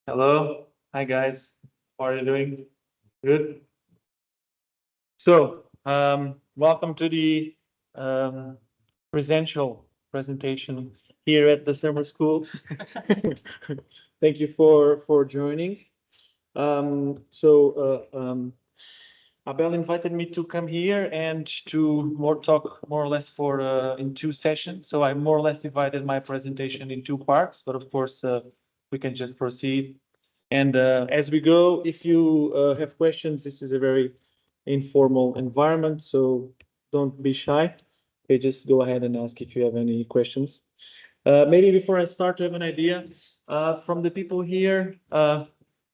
Hello. Hi, guys. How are you doing? Good. So, welcome to the presential presentation here at the summer school. Thank you for joining. Abel invited me to come here and to talk more or less for in two sessions. So I more or less divided my presentation in two parts, but of course we can just proceed. And as we go, if you have questions, this is a very informal environment, so don't be shy. Okay, just go ahead and ask if you have any questions. Maybe before I start to have an idea from the people here,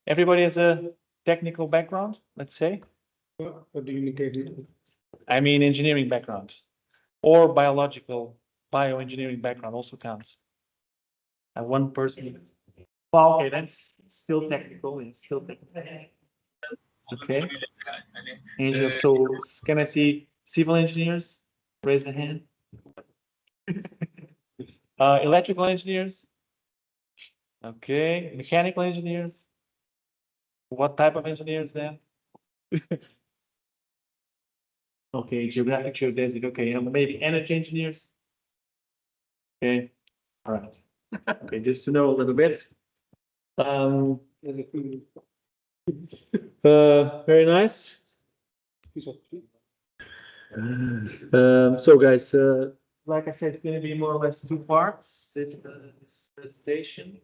everybody has a technical background, let's say. What do you indicate? I mean, engineering background or bioengineering background also counts. And one person. Well, okay, that's still technical. It's still technical. Okay. Angel, so can I see civil engineers? Raise a hand. Electrical engineers. Okay. Mechanical engineers. What type of engineers then? Okay, geographic, geodesic. Okay, maybe energy engineers. Okay, all right. Okay, just to know a little bit. Very nice. So guys, like I said, it's going to be more or less two parts. This presentation.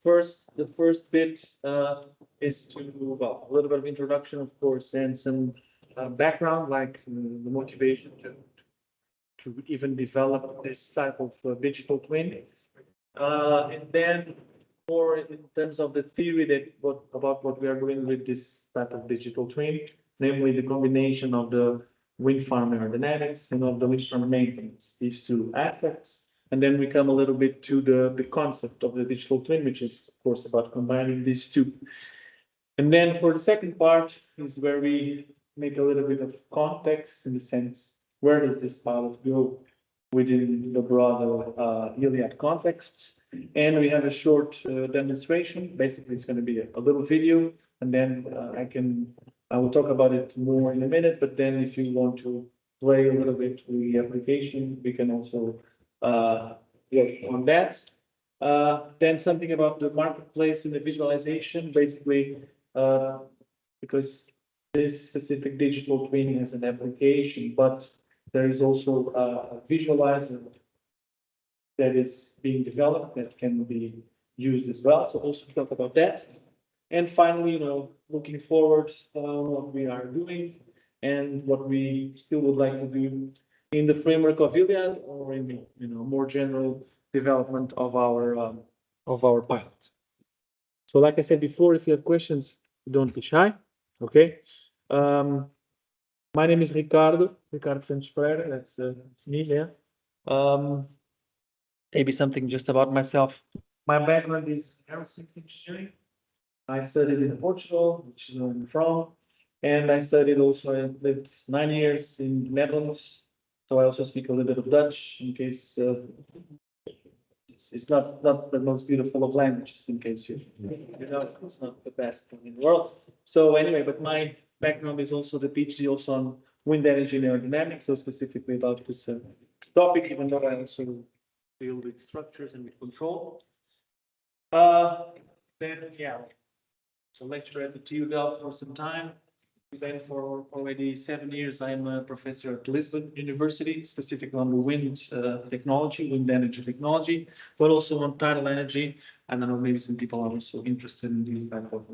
First, the first bit is to, well, a little bit of introduction, of course, and some background, like the motivation to even develop this type of digital twin. And then more in terms of the theory about what we are doing with this type of digital twin, namely the combination of the wind farm aerodynamics and of the wind farm maintenance, these two aspects. And then we come a little bit to the concept of the digital twin, which is, of course, about combining these two. And then for the second part is where we make a little bit of context in the sense, where does this pilot go within the broader Iliad context? And we have a short demonstration. Basically, it's going to be a little video, and then I will talk about it more in a minute. But then, if you want to play a little bit with the application, we can also work on that. Then something about the marketplace and the visualization, basically, because this specific digital twin has an application, but there is also a visualizer that is being developed that can be used as well. So also talk about that. And finally, looking forward what we are doing and what we still would like to do in the framework of Iliad or in more general development of our pilot. So like I said before, if you have questions, don't be shy. Okay. My name is Ricardo Santos Pereira. That's me, yeah. Maybe something just about myself. My background is aerospace engineering. I studied in Portugal, which is where I'm from, and I studied also. I lived 9 years in the Netherlands, so I also speak a little bit of Dutch in case it's not the most beautiful of languages. In case it's not the best in the world. So anyway, but my background is also the PhD also on wind energy and aerodynamics, so specifically about this topic, even though I also deal with structures and with control. Then, yeah, so lecturer at the TU Delft for some time. Then for already 7 years, I'm a professor at Lisbon University, specifically on the wind technology, wind energy technology, but also on tidal energy. I don't know, maybe some people are also interested in these type of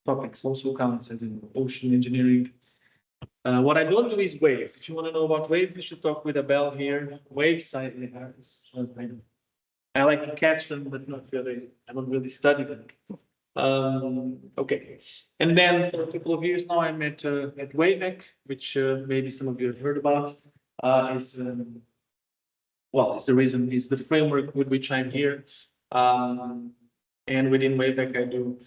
topics, also counts as in ocean engineering. What I don't do is waves. If you want to know about waves, you should talk with Abel here. Waves, I like to catch them, but not really. I don't really study them. Okay, and then for a couple of years now, I'm at Wavec, which maybe some of you have heard about. It's the reason is the framework with which I'm here. And within Wavec, I do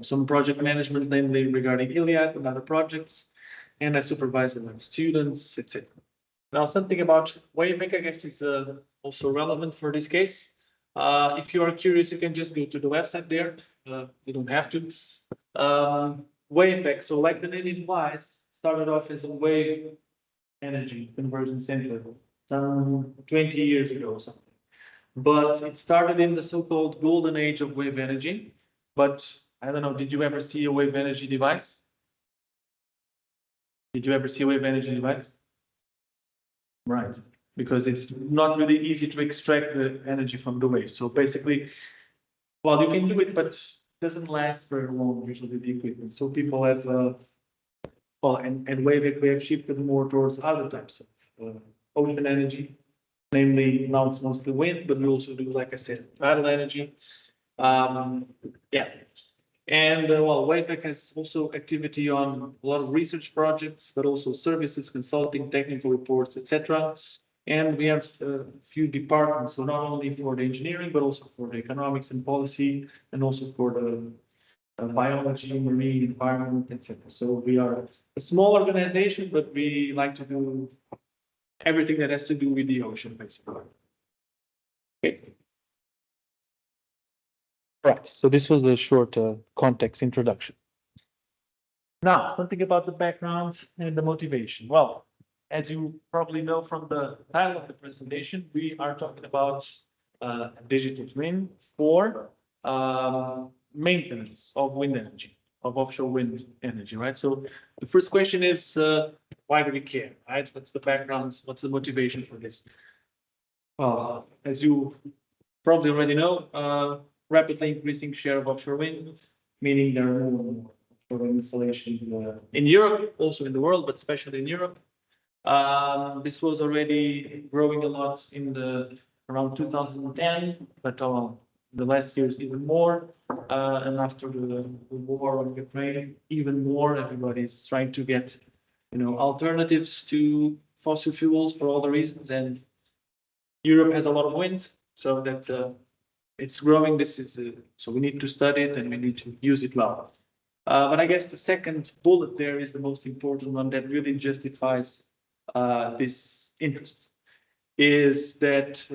some project management, namely regarding Iliad and other projects, and I supervise a lot of students, etc. Now, something about Wavec, I guess, is also relevant for this case. If you are curious, you can just go to the website there. You don't have to. Wavec, so like the name implies, started off as a wave energy conversion center some 20 years ago or something. But it started in the so-called golden age of wave energy. But I don't know, did you ever see a wave energy device? Did you ever see a wave energy device? Right, because it's not really easy to extract the energy from the wave. So basically, well, you can do it, but it doesn't last very long, usually the equipment. So people have, well, and Wavec, we have shifted more towards other types of ocean energy. Namely, now it's mostly wind, but we also do, like I said, tidal energy. Yeah. And well, Wavec has also activity on a lot of research projects, but also services, consulting, technical reports, etc. And we have a few departments, so not only for the engineering, but also for the economics and policy, and also for the biology, marine, environment, etc. So we are a small organization, but we like to do everything that has to do with the ocean, basically. Okay. Right. So this was the short context introduction. Now, something about the background and the motivation. Well, as you probably know from the title of the presentation, we are talking about digital twin for maintenance of wind energy, of offshore wind energy, right? So the first question is, why do we care, right? What's the background? What's the motivation for this? Well, as you probably already know, rapidly increasing share of offshore wind, meaning there are more and more offshore wind installations in Europe, also in the world, but especially in Europe. This was already growing a lot in the around 2010, but the last years even more. And after the war on Ukraine, even more. Everybody's trying to get, alternatives to fossil fuels for all the reasons. And Europe has a lot of wind, so that it's growing. This is so we need to study it and we need to use it well. But I guess the second bullet there is the most important one that really justifies this interest. Is that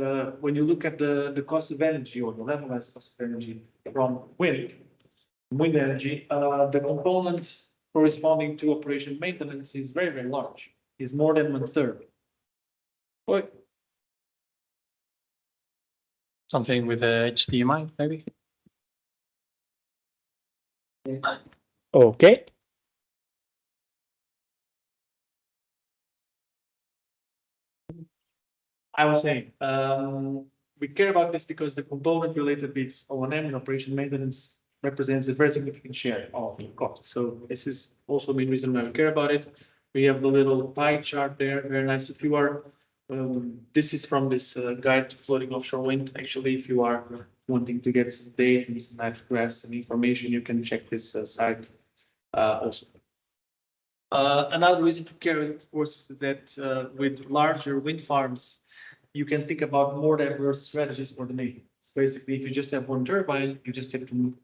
when you look at the cost of energy or the levelized cost of energy from wind energy, the component corresponding to operation maintenance is very, very large. Is more than 1/3. Well, Something with a HDMI, maybe? okay. I was saying, we care about this because the component related with O&M and operation maintenance represents a very significant share of the cost. So this is also the main reason why we care about it. We have the little pie chart there, very nice. If you are, this is from this guide to floating offshore wind. Actually, if you are wanting to get some data and some graphs and information, you can check this site also. Another reason to care, of course, is that with larger wind farms, you can think about more diverse strategies for the maintenance. Basically, if you just have one turbine, you just have to,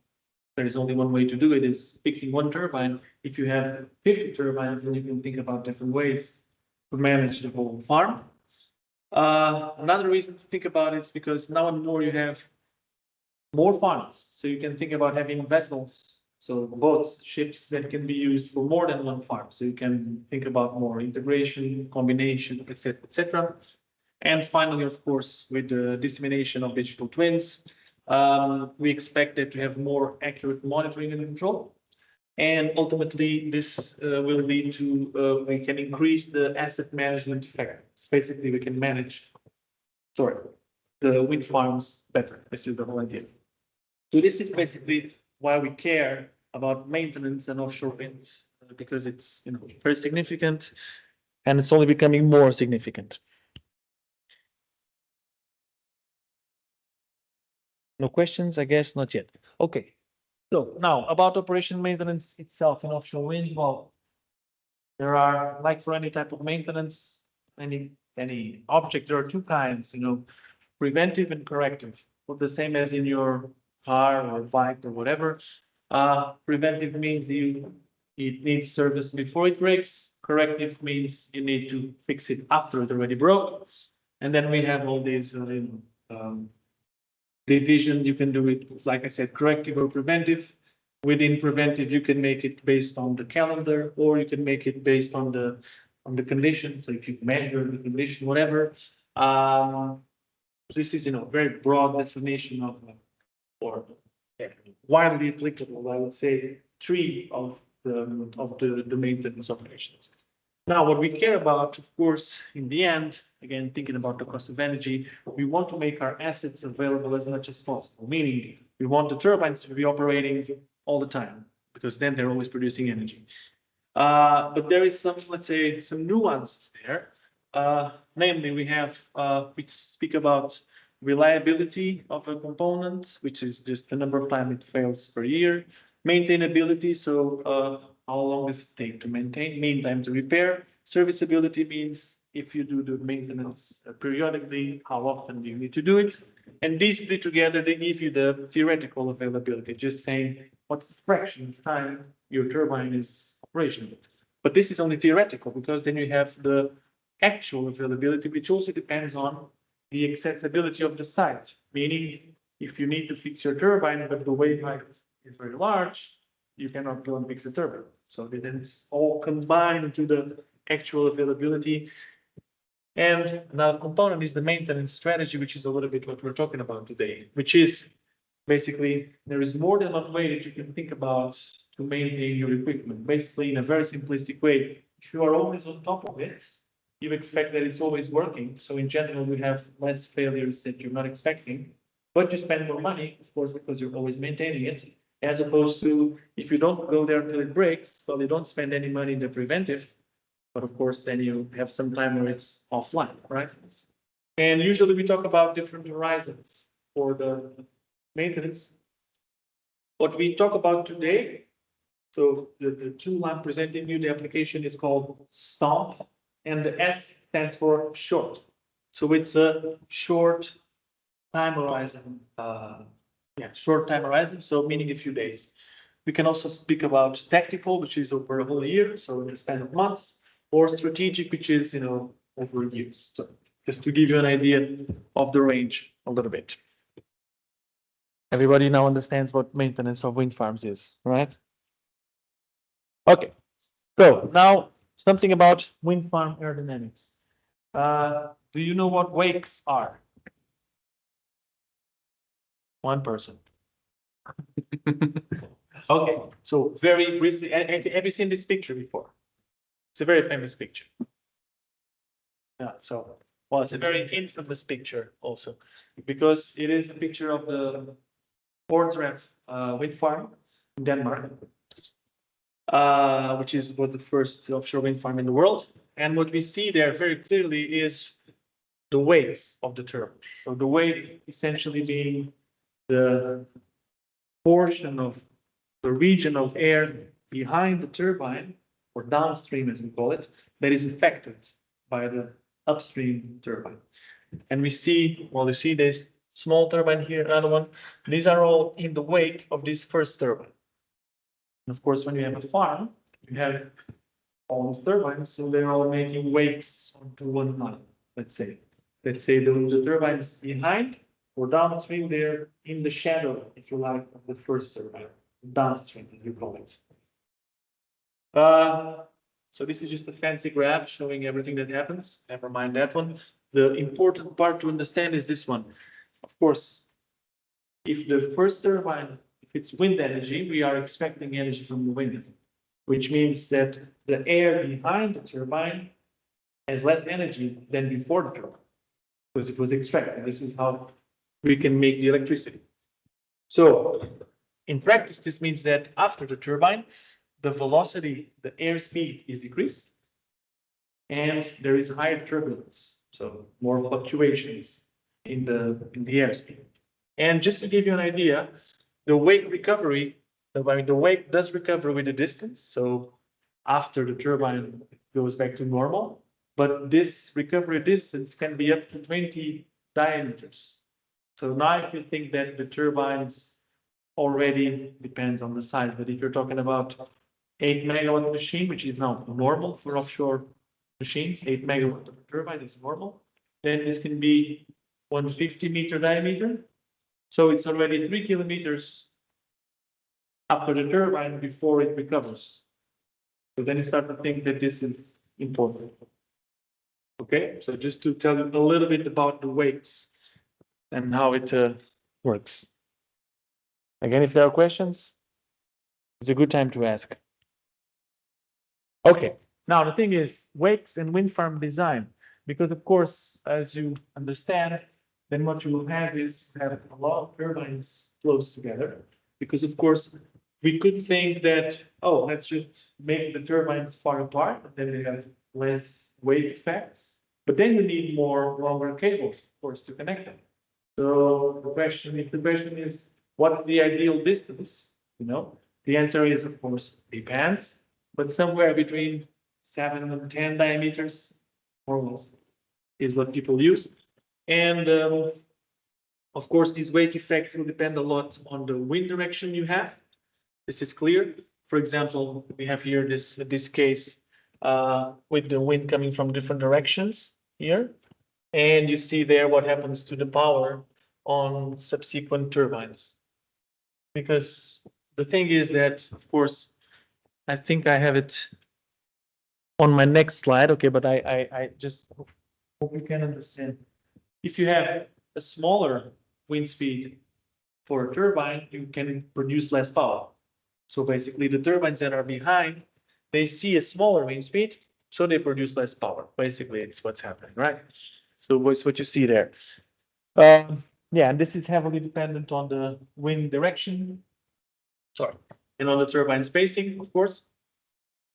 there is only one way to do it, is fixing one turbine. If you have 50 turbines, then you can think about different ways to manage the whole farm. Another reason to think about it is because now and more you have more farms. So you can think about having vessels, so boats, ships that can be used for more than one farm. So you can think about more integration, combination, etc., etc. And finally, of course, with the dissemination of digital twins, we expect that to have more accurate monitoring and control. And ultimately, this will lead to, we can increase the asset management effectiveness. Basically, we can manage, the wind farms better. This is the whole idea. So this is basically why we care about maintenance and offshore wind, because it's, very significant and it's only becoming more significant. No questions? I guess not yet. Okay. So now about operation maintenance itself in offshore wind. Well, there are, like for any type of maintenance, any object, there are two kinds, preventive and corrective. Well, the same as in your car or bike or whatever. Preventive means it needs service before it breaks. Corrective means you need to fix it after it already broke. And then we have all these division, you can do it, like I said, corrective or preventive. Within preventive, you can make it based on the calendar, or you can make it based on the conditions. So if you measure the condition, whatever. This is, very broad definition of, or widely applicable, I would say, three of the maintenance operations. Now, what we care about, of course, in the end, again, thinking about the cost of energy, we want to make our assets available as much as possible, meaning we want the turbines to be operating all the time, because then they're always producing energy. But there is some, let's say, some nuances there. Namely, we speak about reliability of a component, which is just the number of times it fails per year. Maintainability, so how long does it take to maintain? Mean time to repair. Serviceability means if you do the maintenance periodically, how often do you need to do it? And these three together, they give you the theoretical availability, just saying what's the fraction of time your turbine is operational. But this is only theoretical, because then you have the actual availability, which also depends on the accessibility of the site. Meaning, if you need to fix your turbine, but the wave height is very large, you cannot go and fix the turbine. So then it's all combined to the actual availability. And another component is the maintenance strategy, which is a little bit what we're talking about today, which is basically there is more than one way that you can think about to maintain your equipment. Basically, in a very simplistic way, if you are always on top of it, you expect that it's always working. So in general, you have less failures that you're not expecting, but you spend more money, of course, because you're always maintaining it, as opposed to if you don't go there until it breaks, well, you don't spend any money in the preventive, but of course, then you have some time where it's offline, right? And usually we talk about different horizons for the maintenance. What we talk about today, so the tool I'm presenting you, the application is called STOMP, and the S stands for short. So it's a short time horizon, short time horizon, so meaning a few days. We can also speak about tactical, which is over a whole year, so in the span of months, or strategic, which is, over years. So just to give you an idea of the range a little bit. Everybody now understands what maintenance of wind farms is, right? Okay, so now something about wind farm aerodynamics. Do you know what wakes are? One person. Okay, so very briefly, have you seen this picture before? It's a very famous picture. Yeah, so, well, it's a very infamous picture also, because it is a picture of the Portsref wind farm in Denmark, which was the first offshore wind farm in the world. And what we see there very clearly is the wakes of the turbine. So the wake essentially being the portion of the region of air behind the turbine, or downstream as we call it, that is affected by the upstream turbine. And we see, well, you see this small turbine here, another one. These are all in the wake of this first turbine. And of course, when you have a farm, you have all the turbines, so they're all making wakes onto one line, let's say. Let's say the turbines behind or downstream, they're in the shadow, if you like, of the first turbine, downstream, as you call it. So this is just a fancy graph showing everything that happens. Never mind that one. The important part to understand is this one. Of course, if the first turbine, if it's wind energy, we are expecting energy from the wind, which means that the air behind the turbine has less energy than before the turbine, because it was extracted. This is how we can make the electricity. So in practice, this means that after the turbine, the velocity, the airspeed is decreased, and there is higher turbulence, so more fluctuations in the airspeed. And just to give you an idea, the wake recovery, the wake does recover with the distance. So after the turbine goes back to normal, but this recovery distance can be up to 20 diameters. So now if you think that the turbines already depends on the size, but if you're talking about 8 megawatt machine, which is now normal for offshore machines, 8 megawatt of turbine is normal, then this can be 150 meter diameter, So it's already 3 kilometers after the turbine before it recovers. So then you start to think that this is important. Okay, so just to tell you a little bit about the wakes and how it works. Again, if there are questions, it's a good time to ask. Okay, now the thing is wakes and wind farm design, because of course, as you understand, then what you will have is you have a lot of turbines close together, because of course, we could think that, oh, let's just make the turbines far apart, and then they have less wave effects, but then you need more longer cables, of course, to connect them. So the question, if the question is, what's the ideal distance? You know, the answer is, of course, depends, but somewhere between 7 and 10 diameters, more or less, is what people use. And of course, these wake effects will depend a lot on the wind direction you have. This is clear. For example, we have here this case with the wind coming from different directions here. And you see there what happens to the power on subsequent turbines. Because the thing is that, of course, I think I have it on my next slide. Okay, but I just hope you can understand. If you have a smaller wind speed for a turbine, you can produce less power. So basically, the turbines that are behind, they see a smaller wind speed, so they produce less power. Basically, it's what's happening, right? So what's what you see there. Yeah, and this is heavily dependent on the wind direction. Sorry, and on the turbine spacing, of course.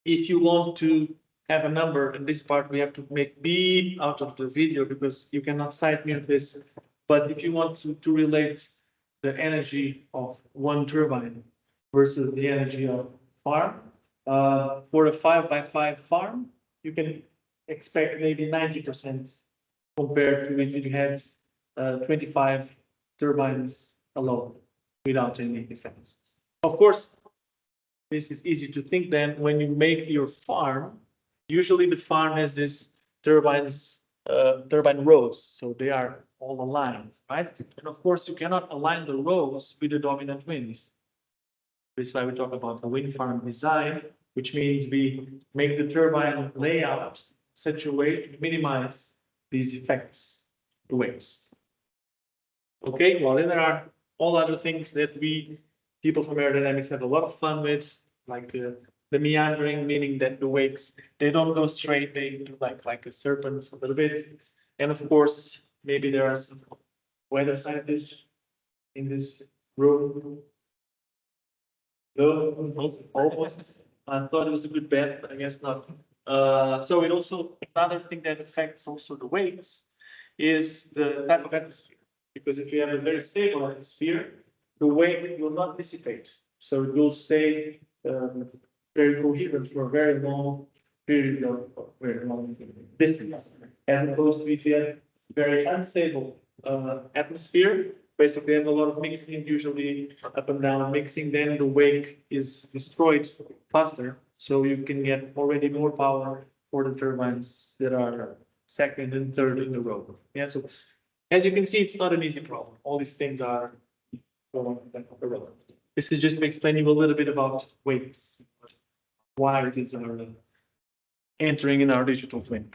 If you want to have a number in this part, we have to make beep out of the video because you cannot cite me on this. But if you want to relate the energy of one turbine versus the energy of farm, for a 5x5 farm, you can expect maybe 90% compared to if you had 25 turbines alone without any effects. Of course, this is easy to think then when you make your farm, usually the farm has this turbine rows, so they are all aligned, right? And of course, you cannot align the rows with the dominant wind. This is why we talk about a wind farm design, which means we make the turbine layout such a way to minimize these effects, the waves. Okay, well, then there are all other things that people from aerodynamics have a lot of fun with, like the meandering, meaning that the wakes, they don't go straight, they do like a serpent a little bit. And of course, maybe there are some weather scientists in this room. No, almost. I thought it was a good bet, but I guess not. So it also, another thing that affects also the wakes is the type of atmosphere. Because if you have a very stable atmosphere, the wake will not dissipate. So it will stay very coherent for a very long period of very long distance. As opposed to if you have very unstable atmosphere, basically have a lot of mixing, usually up and down mixing, then the wake is destroyed faster. So you can get already more power for the turbines that are second and third in the row. Yeah, so as you can see, it's not an easy problem. All these things are irrelevant. This is just to explain you a little bit about wakes, why these are entering in our digital twin.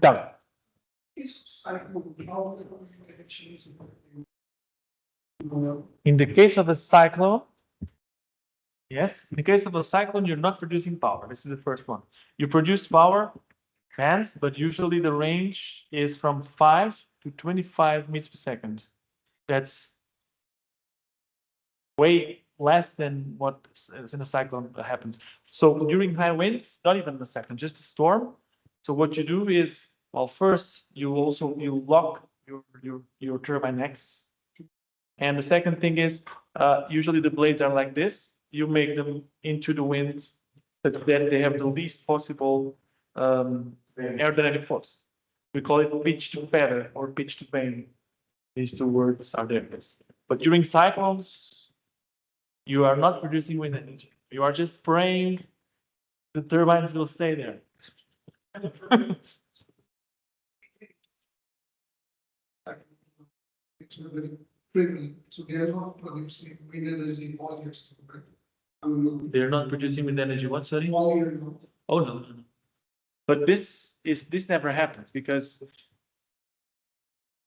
Done. In the case of a cyclone, yes, in the case of a cyclone, you're not producing power. This is the first one. You produce power, fans, but usually the range is from 5 to 25 meters per second. That's way less than what in a cyclone happens. So during high winds, not even a second, just a storm. So what you do is, well, first you lock your turbine X. And the second thing is, usually the blades are like this. You make them into the wind that they have the least possible aerodynamic force. We call it pitch to feather or pitch to vane. These two words are there. But during cyclones, you are not producing wind energy. You are just praying the turbines will stay there. it's very friendly, so they are not producing wind energy all year. Right? I mean, They're not producing wind energy, what, sorry? all year long. Oh, no, no, no. But this never happens because,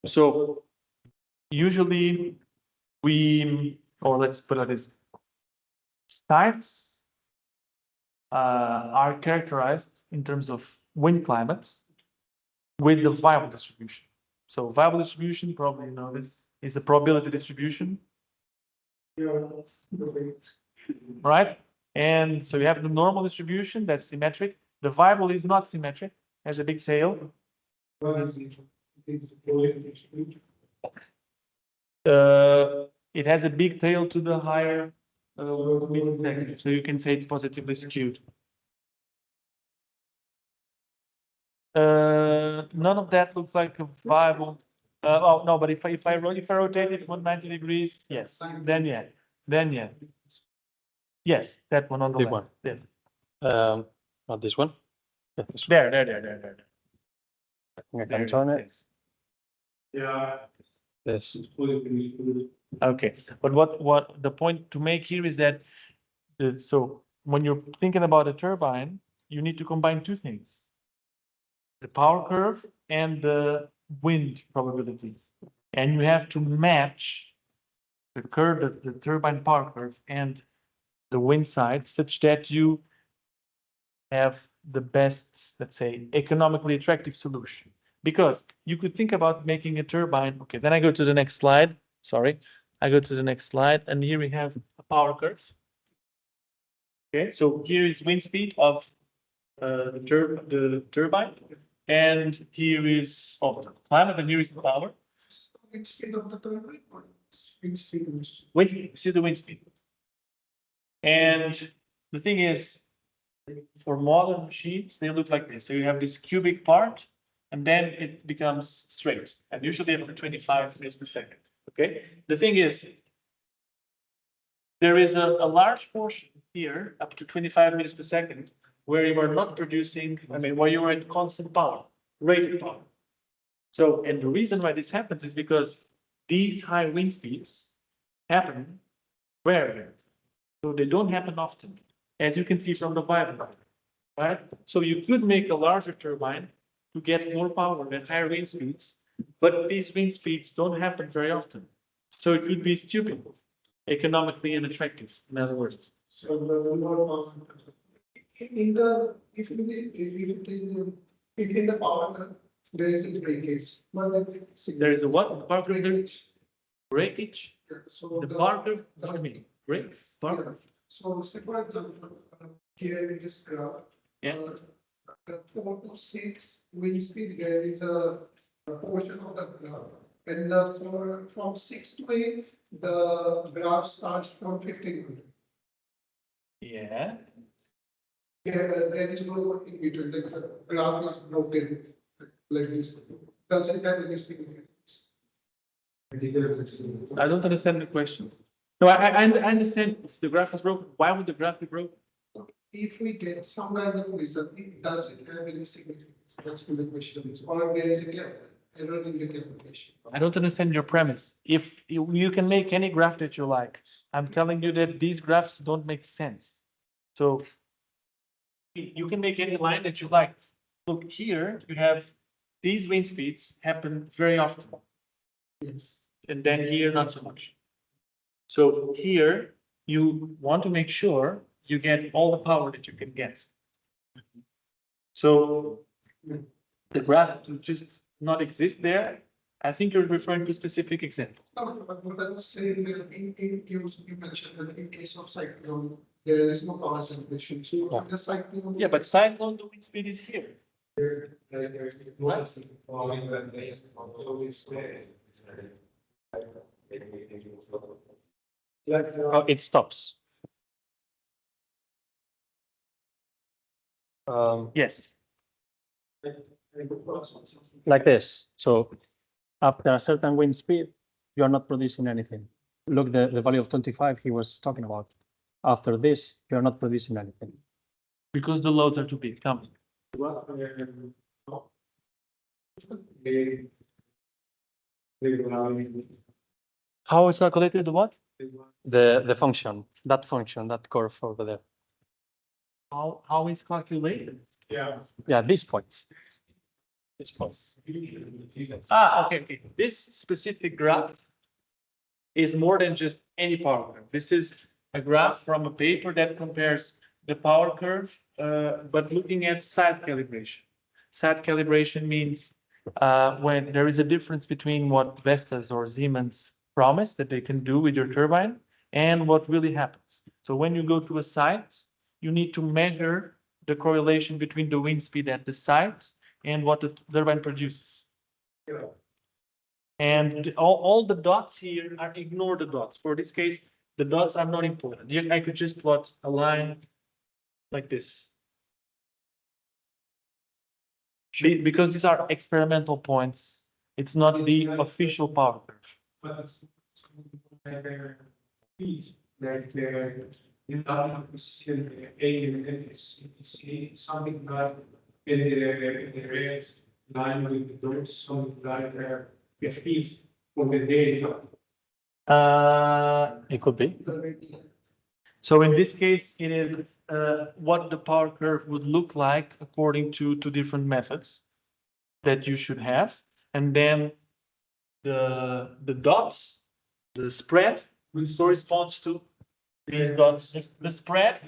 so usually or let's put it like this, sites are characterized in terms of wind climates with the viable distribution. So viable distribution, probably you know this, is a probability distribution, right? And so you have the normal distribution that's symmetric. The viable is not symmetric, has a big tail. It has a big tail to the higher wind sector, so you can say it's positively skewed. None of that looks like a viable. Oh no, but if I rotate it 190 degrees, yes, then yeah. Yes, that one on the Big left. one. Yeah. Not this one. Yeah, this one. There. I think I can turn it. Yes. Yeah. This. Okay, but what the point to make here is that so when you're thinking about a turbine, you need to combine two things: the power curve and the wind probability, and you have to match the curve, the turbine power curve, and the wind side, such that you have the best, let's say, economically attractive solution. Because you could think about making a turbine. Okay, then I go to the next slide. Sorry, I go to the next slide, and here we have a power curve. Okay, so here is wind speed of the turbine, and here is the climate, and here is the power. Wind speed of the turbine or wind speed? Wind speed, see the wind speed. And the thing is, for modern machines, they look like this. So you have this cubic part, and then it becomes straight, and usually up to 25 meters per second. Okay. The thing is, there is a large portion here, up to 25 meters per second, where you are not producing. I mean, where you are at constant power, rated power. So, and the reason why this happens is because these high wind speeds happen rarely. So they don't happen often, as you can see from the viable, right? So you could make a larger turbine to get more power at higher wind speeds, but these wind speeds don't happen very often. So it would be stupid, economically unattractive, in other words. So in the if in the power curve, there is a breakage. There is a what? Power curve breakage? So The power curve, what do you mean? Breaks? Power curve? So say for example, here in this graph, Yeah. the 4 to 6 wind speed, there is a portion of the graph. And from 6 to 8, the graph starts from 15. Yeah. There is no in between. The graph is broken like this. Doesn't have any significance. I don't understand the question. No, I understand if the graph is broken. Why would the graph be broken? If we get some kind of result, it doesn't have any significance. That's what the question is. Or there is a gap, error in the calculation. I don't understand your premise. If you can make any graph that you like, I'm telling you that these graphs don't make sense. So you can make any line that you like. Look here, you have these wind speeds happen very often. Yes. And then here, not so much. So here, you want to make sure you get all the power that you can get. So the graph to just not exist there, I think you're referring to a specific example. No, but what I was saying that you mentioned that in case of cyclone, there is no power generation. So Yeah. the cyclone. Yeah, but cyclone, the wind speed is here. Oh, it stops. Yes. Like this. So after a certain wind speed, you are not producing anything. Look, the value of 25 he was talking about. After this, you are not producing anything. Because the loads are too big. Come. How is calculated the what? The function, that curve over there. How is calculated? Yeah, these points. These points. Okay. This specific graph is more than just any power curve. This is a graph from a paper that compares the power curve, but looking at side calibration. Side calibration means when there is a difference between what Vestas or Siemens promise that they can do with your turbine and what really happens. So when you go to a site, you need to measure the correlation between the wind speed at the site and what the turbine produces. And all the dots here are ignore the dots. For this case, the dots are not important. I could just plot a line like this. Because these are experimental points. It's not the official power curve. It's something like in the red line with the dots, something like a feet for the day. It could be. So in this case, it is what the power curve would look like according to different methods that you should have. And then the dots, the spread, which corresponds to these dots, the spread.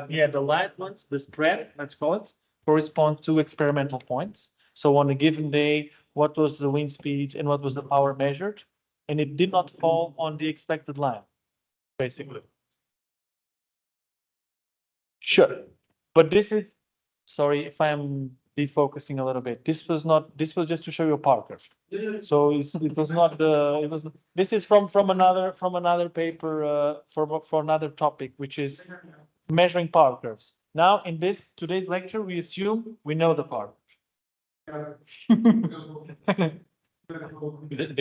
Yeah, the light ones, the spread, let's call it, correspond to experimental points. So on a given day, what was the wind speed and what was the power measured? And it did not fall on the expected line, basically. Sure. But this is, sorry if I'm defocusing a little bit. This was just to show you a power curve. So it was not this is from another paper for another topic, which is measuring power curves. Now in today's lecture, we assume we know the power. Do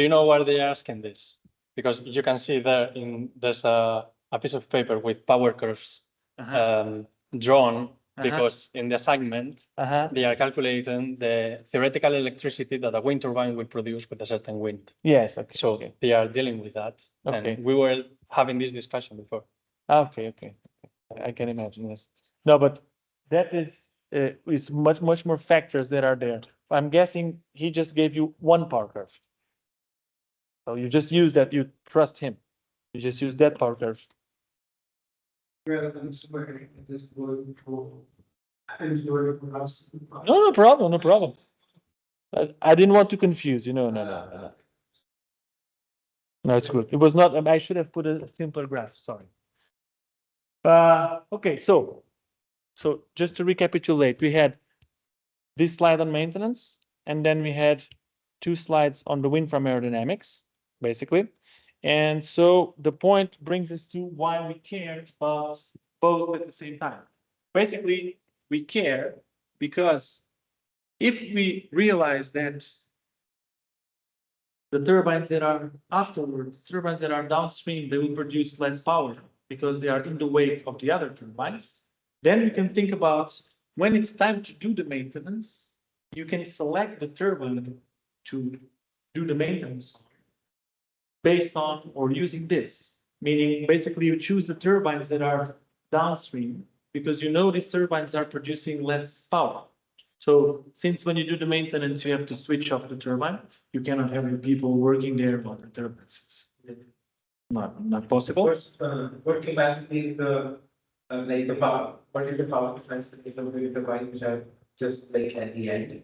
you know why they're asking this? Because you can see there there's a piece of paper with power curves drawn, because in the assignment they are calculating the theoretical electricity that a wind turbine will produce with a certain wind. Yes. Okay. So they are dealing with that. Okay. And we were having this discussion before. Okay. I can imagine. Yes. No, but that is much more factors that are there. I'm guessing he just gave you one power curve. So you just use that. You trust him. You just use that power curve. No problem. I didn't want to confuse you. No. No, it's good. It was not. I should have put a simpler graph. Sorry. Okay, so just to recapitulate, we had this slide on maintenance, and then we had 2 slides on the wind farm aerodynamics, basically. And so the point brings us to why we care about both at the same time. Basically, we care because if we realize that the turbines that are afterwards, turbines that are downstream, they will produce less power because they are in the wake of the other turbines, then you can think about when it's time to do the maintenance, you can select the turbine to do the maintenance based on or using this, meaning basically you choose the turbines that are downstream because you know these turbines are producing less power. So since when you do the maintenance, you have to switch off the turbine, you cannot have the people working there while the turbines. Not possible. What capacity is the like the power? What is the power difference between the turbines which are just like at the end?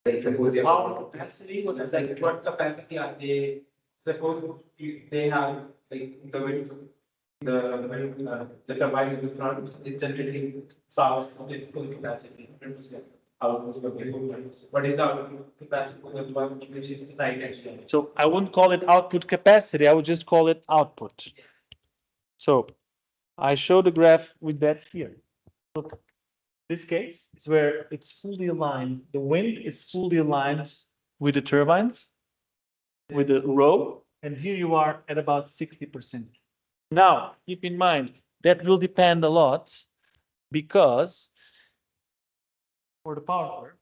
Like suppose you Power capacity, like what capacity are they? Suppose they have like the turbine in the front is generating power from its full capacity, 100%. What is the output capacity for the one which is right actually? So I wouldn't call it output capacity, I would just call it output. So I show the graph with that here. Look, this case is where it's fully aligned. The wind is fully aligned with the turbines, with the row, and here you are at about 60%. Now, keep in mind, that will depend a lot because for the power curve,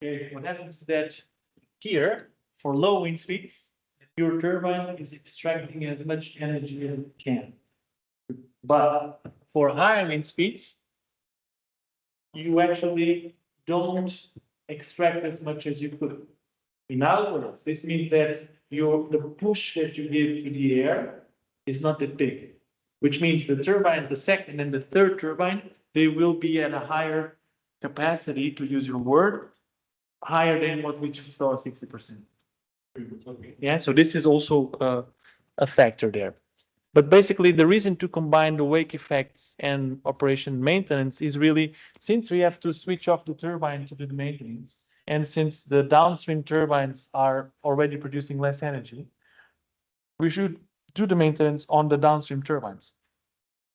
okay, what happens is that here, for low wind speeds, your turbine is extracting as much energy as it can. But for higher wind speeds, you actually don't extract as much as you could. In other words, this means that the push that you give to the air is not that big, which means the turbine, the second and the third turbine, they will be at a higher capacity, to use your word, higher than what we saw, 60%. Yeah, so this is also a factor there. But basically, the reason to combine the wake effects and operation maintenance is really, since we have to switch off the turbine to do the maintenance, and since the downstream turbines are already producing less energy, we should do the maintenance on the downstream turbines.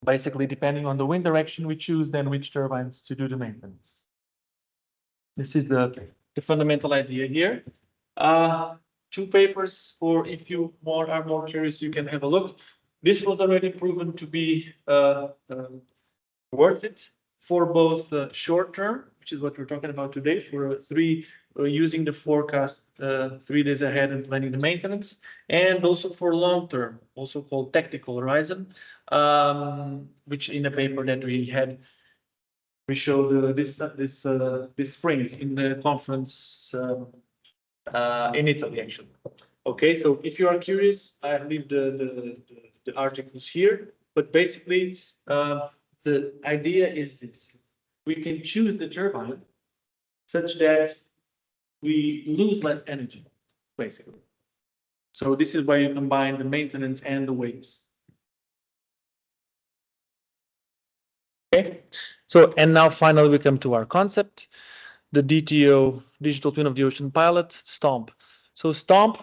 Basically, depending on the wind direction we choose, then which turbines to do the maintenance. This is the fundamental idea here. Two papers for if you are more curious, you can have a look. This was already proven to be worth it for both short term, which is what we're talking about today, for using the forecast 3 days ahead and planning the maintenance, and also for long term, also called tactical horizon, which in a paper that we had, we showed this spring in the conference in Italy, actually. Okay, so if you are curious, I leave the articles here, but basically the idea is this: we can choose the turbine such that we lose less energy, basically. So this is why you combine the maintenance and the wakes. Okay, so and now finally we come to our concept, the DTO, Digital Twin of the Ocean Pilot, STOMP. So STOMP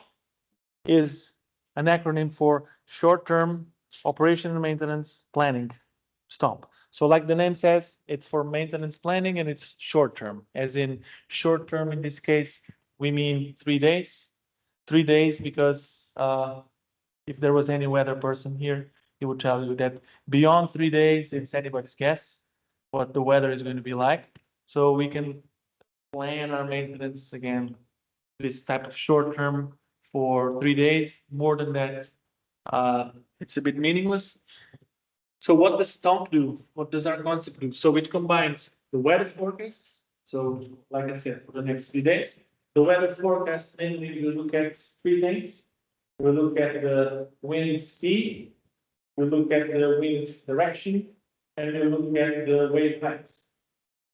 is an acronym for short-term operation and maintenance planning, STOMP. So like the name says, it's for maintenance planning and it's short-term, as in short-term in this case, we mean 3 days. 3 days because if there was any weather person here, he would tell you that beyond 3 days, it's anybody's guess what the weather is going to be like. So we can plan our maintenance again, this type of short-term for 3 days. More than that, it's a bit meaningless. So what does STOMP do? What does our concept do? So it combines the weather forecast. So like I said, for the next 3 days, the weather forecast, mainly we look at 3 things. We look at the wind speed, we look at the wind direction, and we look at the wave heights.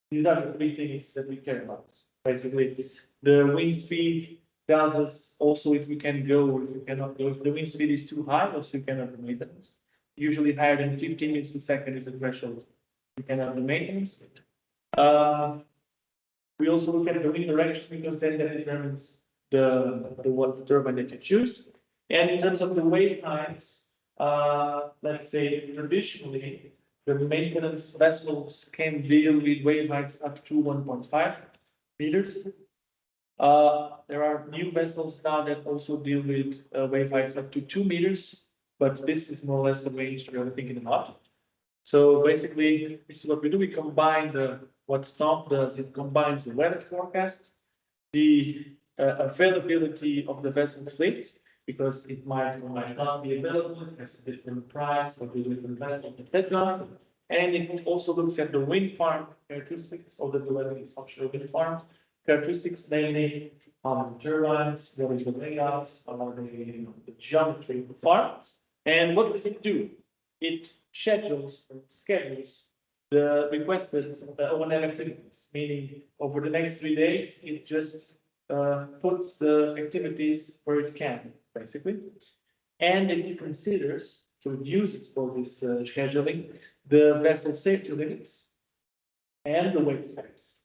These are the 3 things that we care about. Basically, the wind speed tells us also if we can go or if we cannot go. If the wind speed is too high, also we cannot do maintenance. Usually higher than 15 meters per second is the threshold. We cannot do maintenance. We also look at the wind direction because then that determines the turbine that you choose. And in terms of the wave heights, let's say traditionally, the maintenance vessels can deal with wave heights up to 1.5 meters. There are new vessels now that also deal with wave heights up to 2 meters, but this is more or less the range we are thinking about. So basically, this is what we do. We combine what STOMP does. It combines the weather forecast, the availability of the vessel fleet, because it might or might not be available, it has a different price for the different vessels, etc. And it also looks at the wind farm characteristics of the developing offshore wind farm characteristics, namely how many turbines, what is the layout, how are the geometry of the farm, and what does it do? It schedules the requested O&M activities, meaning over the next 3 days, it just puts the activities where it can, basically. And it considers, so it uses for this scheduling, the vessel safety limits and the wake effects.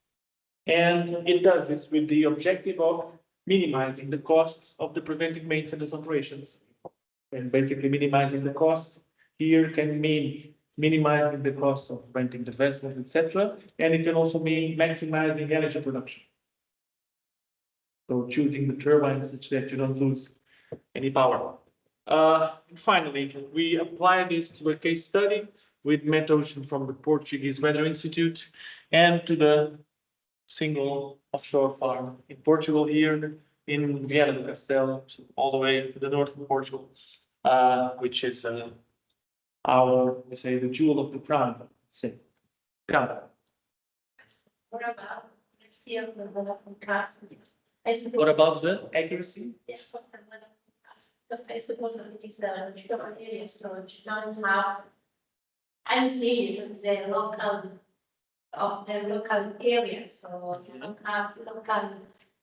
And it does this with the objective of minimizing the costs of the preventive maintenance operations. And basically minimizing the costs here can mean minimizing the cost of renting the vessels, etc. And it can also mean maximizing energy production. So choosing the turbines such that you don't lose any power. Finally, we apply this to a case study with MetOcean from the Portuguese Weather Institute and to the single offshore farm in Portugal here, in Viana do Castelo, so all the way to the north of Portugal, which is our, we say, the jewel of the crown. Say, crown. What about the sea of the weather forecast? I suppose. What about the accuracy? Yeah, for the weather forecast, because I suppose that it is a different area, so you don't have. I'm seeing the local of the local area, so you don't have local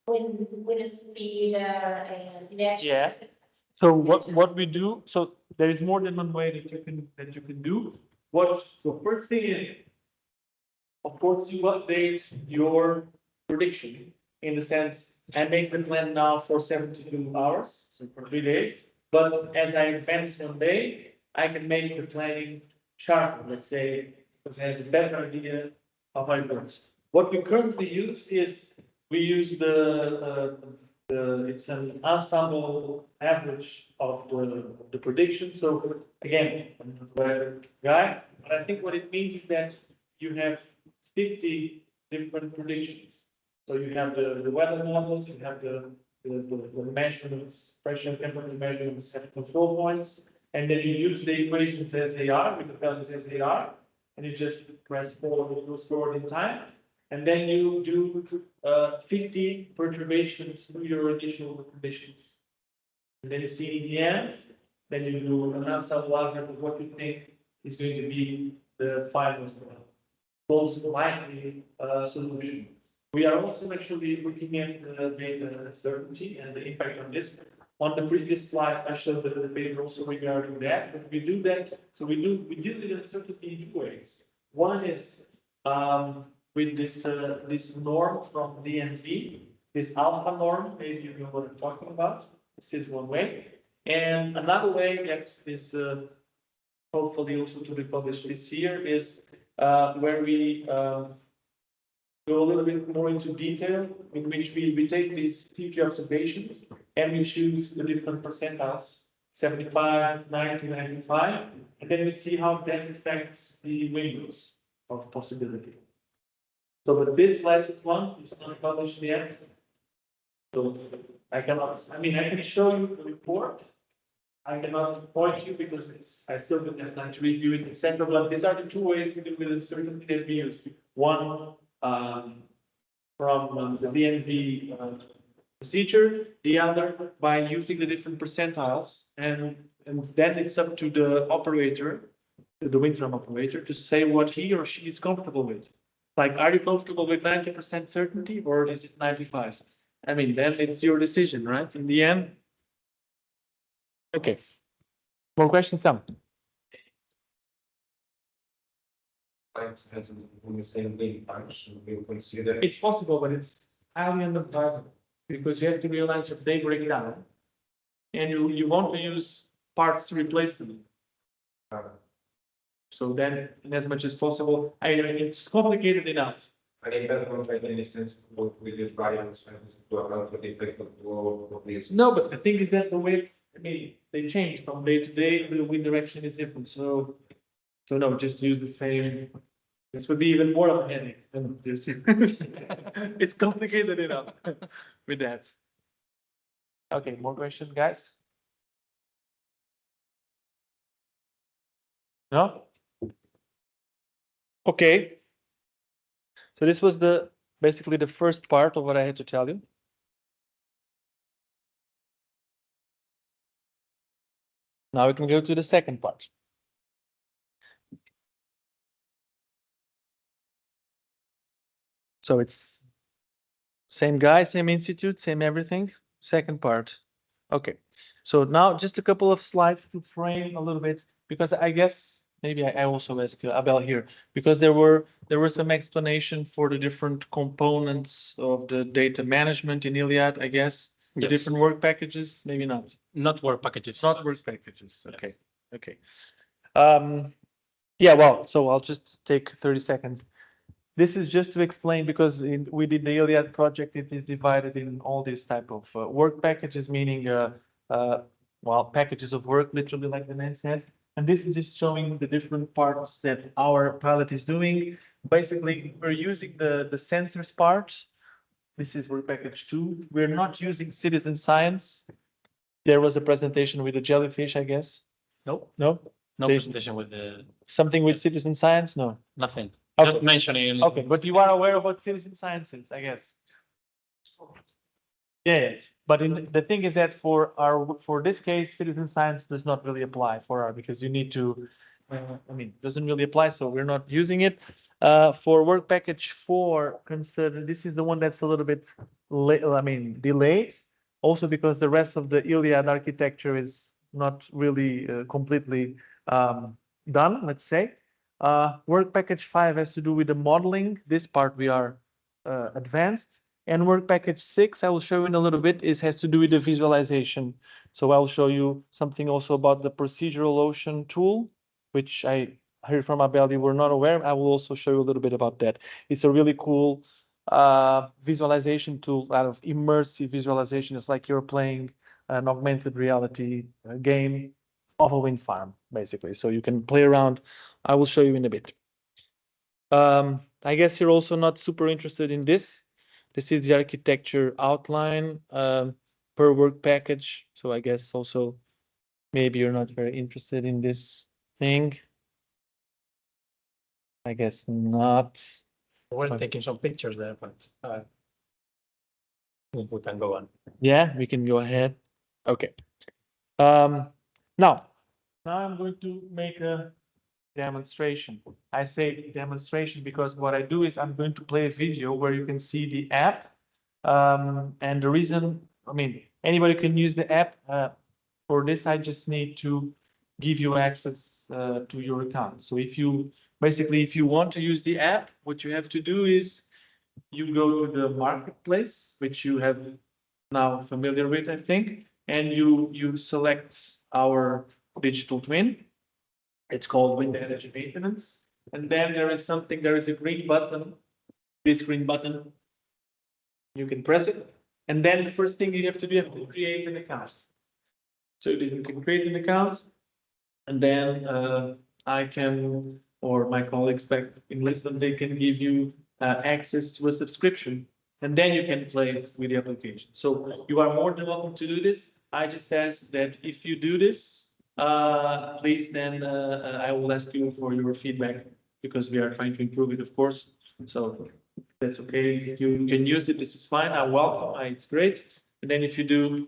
wind speed and direction. Yeah. So what we do, so there is more than one way that you can do. So first thing is, of course, you update your prediction in the sense, I make the plan now for 72 hours, so for 3 days. But as I advance one day, I can make the planning sharper, let's say, because I have a better idea of how it works. What we currently use is, we use it's an ensemble average of the prediction. So again, I'm not a weather guy, but I think what it means is that you have 50 different predictions. So you have the weather models, you have the measurements, pressure, temperature measurements, and control points, and then you use the equations as they are, with the values as they are, and you just press forward, it goes forward in time, and then you do 50 perturbations through your initial conditions. And then you see in the end, then you do an ensemble average of what you think is going to be the final most likely solution. We are also actually looking at data uncertainty and the impact on this. On the previous slide, I showed the paper also regarding that, but we do that. So we deal with uncertainty in two ways. One is with this norm from DNV, this alpha norm, maybe you know what I'm talking about. This is one way. And another way that is hopefully also to be published this year is where we go a little bit more into detail, in which we take these future observations and we choose the different percentiles, 75, 90, 95, and then we see how that affects the windows of possibility. So, but this last one is not published yet. So I cannot, I can show you the report. I cannot point you because I still don't have time to review it, etc. But these are the two ways to deal with uncertainty that we use. One from the DNV procedure, the other by using the different percentiles, and then it's up to the operator, the wind farm operator, to say what he or she is comfortable with. Like, are you comfortable with 90% certainty or is it 95? Then it's your decision, right? In the end. Okay. More questions, Tom? In the same thing, we consider. It's possible, but it's highly unadvisable because you have to realize that they break down and you want to use parts to replace them. So then, in as much as possible, it's complicated enough. It doesn't make any sense to work with these variables to account for the effect of this. No, but the thing is that the way they change from day to day, the wind direction is different. So no, just use the same. This would be even more of a headache than this. It's complicated enough with that. Okay, more questions, guys? No? Okay. So this was basically the first part of what I had to tell you. Now we can go to the second part. So it's same guy, same institute, same everything. Second part. Okay. So now just a couple of slides to frame a little bit, because I guess maybe I also ask Abel here, because there were some explanation for the different components of the data management in Iliad, I guess. The different work packages, maybe not. Not work packages. Not work packages. Okay. Okay. Yeah, well, so I'll just take 30 seconds. This is just to explain, because we did the Iliad project, it is divided in all these type of work packages, meaning, well, packages of work, literally like the name says. And this is just showing the different parts that our pilot is doing. Basically, we're using the sensors part This is work package 2. We're not using citizen science. There was a presentation with the jellyfish, I guess. Nope. No? No They- presentation with the, Something with citizen science? No. nothing. Okay. Just mentioning. Okay, but you are aware of what citizen science is, I guess. Yeah, but the thing is that for this case, citizen science does not really apply for our, because you need to, doesn't really apply, so we're not using it. For work package 4, consider, this is the one that's a little bit late, delayed. Also because the rest of the Iliad architecture is not really completely done, let's say. Work package 5 has to do with the modeling. This part we are advanced. And work package 6, I will show you in a little bit, has to do with the visualization. So I'll show you something also about the procedural ocean tool, which I heard from Abel you were not aware. I will also show you a little bit about that. It's a really cool visualization tool out of immersive visualization. It's like you're playing an augmented reality game of a wind farm, basically. So you can play around. I will show you in a bit. I guess you're also not super interested in this. This is the architecture outline per work package. So I guess also maybe you're not very interested in this thing. I guess not. We're taking some pictures there, but we can go on. Yeah, we can go ahead. Okay. Now I'm going to make a demonstration. I say demonstration because what I do is I'm going to play a video where you can see the app. And the reason, anybody can use the app. For this, I just need to give you access to your account. So if you want to use the app, what you have to do is you go to the marketplace, which you have now familiar with, I think, and you select our digital twin. It's called wind energy maintenance. And then there is a green button. This green button, you can press it. And then the first thing you have to do, you have to create an account. So you can create an account, and then I can, or my colleagues back in Lisbon, they can give you access to a subscription, and then you can play with the application. So you are more than welcome to do this. I just ask that if you do this, please then I will ask you for your feedback, because we are trying to improve it, of course. So that's okay. If you can use it, this is fine. I welcome. It's great. And then if you do,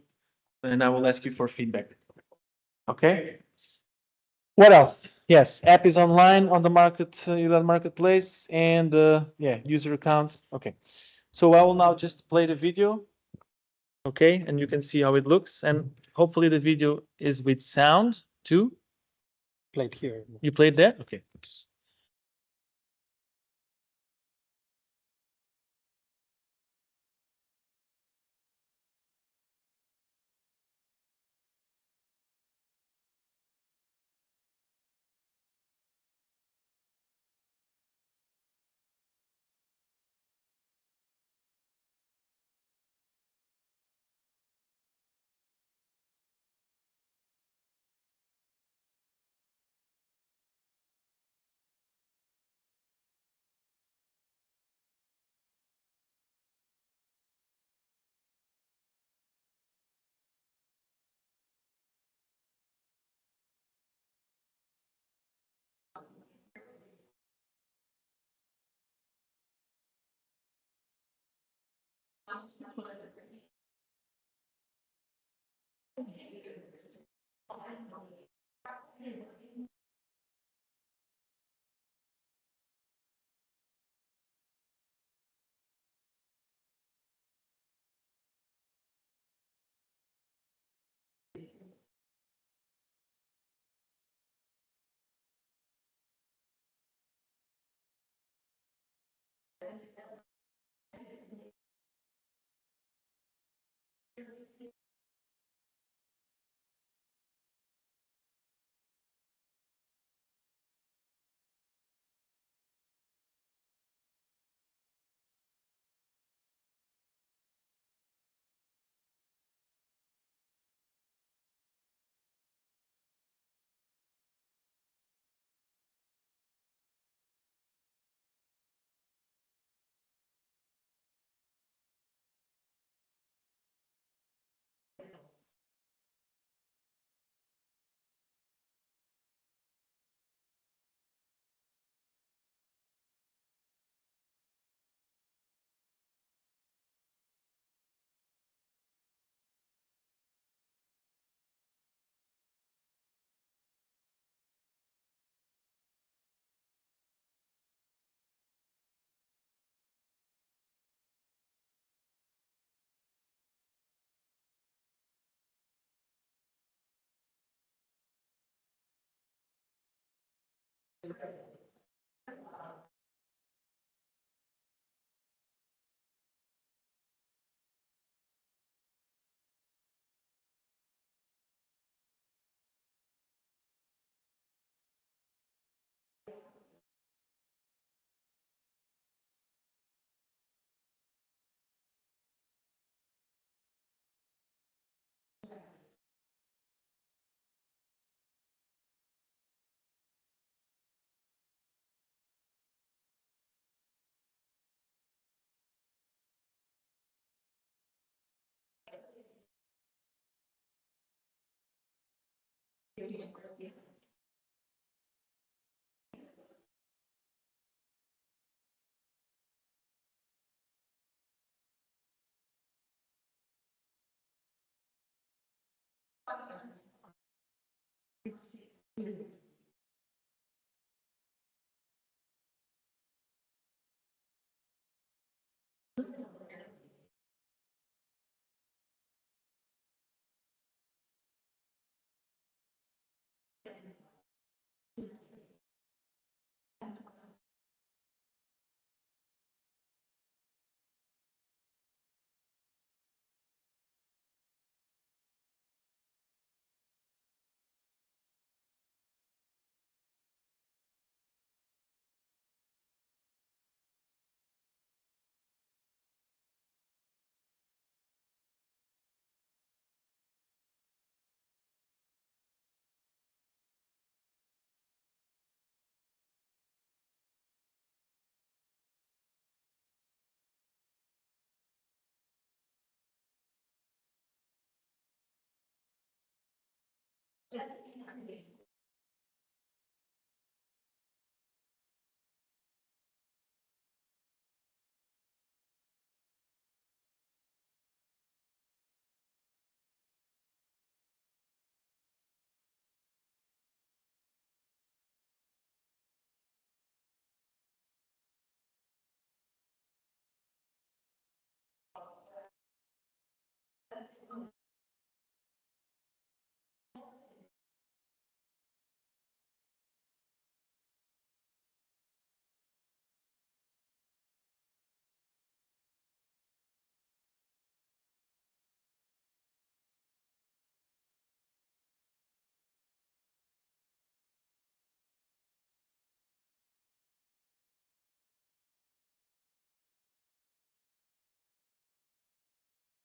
then I will ask you for feedback. Okay. What else? Yes, app is online on the Iliad marketplace, and user account. Okay. So I will now just play the video. Okay, and you can see how it looks, and hopefully the video is with sound too. Played here. You played there? Okay.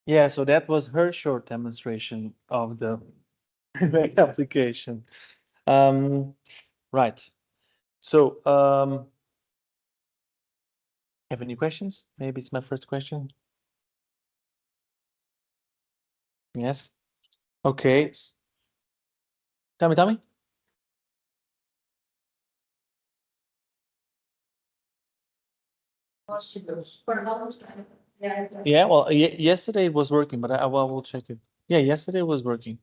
Yeah, so that was her short demonstration of the Wavec application. Right. So, have any questions? Maybe it's my first question. Yes. Okay. Tell me. For a long time. Yeah. Yeah, well, yesterday it was working, but I will check it. Yeah, yesterday it was working,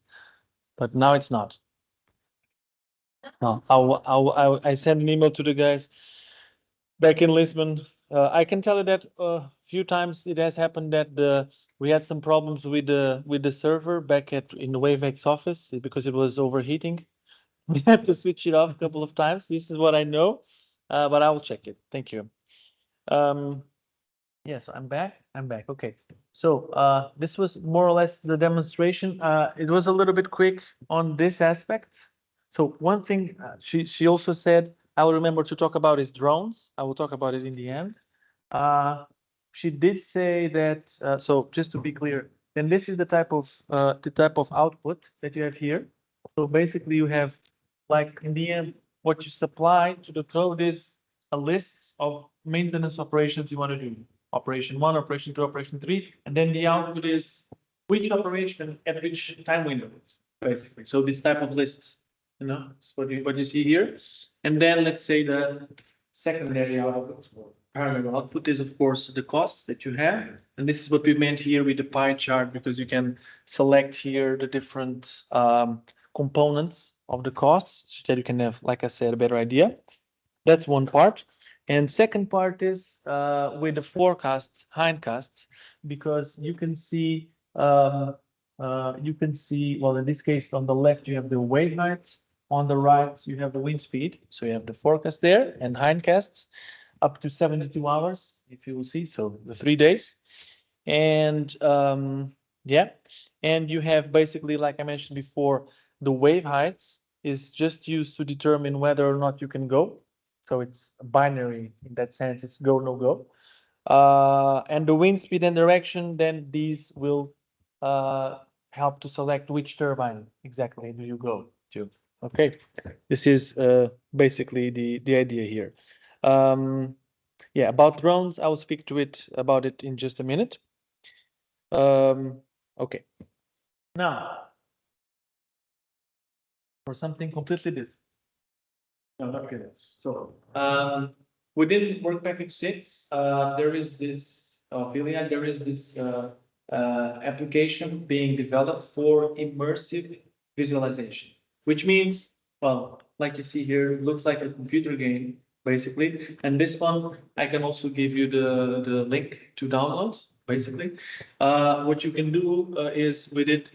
but now it's not. No, I sent an email to the guys back in Lisbon. I can tell you that a few times it has happened that we had some problems with the server back in the Wavec's office because it was overheating. We had to switch it off a couple of times. This is what I know, but I will check it. Thank you. Yes, I'm back. Okay. So this was more or less the demonstration. It was a little bit quick on this aspect. So one thing she also said I will remember to talk about is drones. I will talk about it in the end. She did say that. So just to be clear, then this is the type of output that you have here. So basically, you have like in the end, what you supply to the code is a list of maintenance operations you want to do. Operation 1, Operation 2, Operation 3, and then the output is which operation at which time window, basically. So this type of lists, is what you see here. And then let's say the secondary output or parallel output is of course the costs that you have. And this is what we meant here with the pie chart, because you can select here the different components of the costs so that you can have, like I said, a better idea. That's one part. And second part is with the forecast, hindcast, because you can see, well, in this case, on the left, you have the wave height, On the right, you have the wind speed. So you have the forecast there and hindcasts up to 72 hours, if you will see. So the 3 days. And yeah, and you have basically, like I mentioned before, the wave heights is just used to determine whether or not you can go. So it's binary in that sense, it's go, no go. And the wind speed and direction, then these will help to select which turbine exactly do you go to. Okay, this is basically the idea here. Yeah, about drones, I will speak to it about it in just a minute. Okay. Now, for something completely different. No, not really. So, within work package 6, there is this, Iliad, there is this application being developed for immersive visualization, which means, well, like you see here, it looks like a computer game, basically. And this one, I can also give you the link to download, basically. What you can do is with it,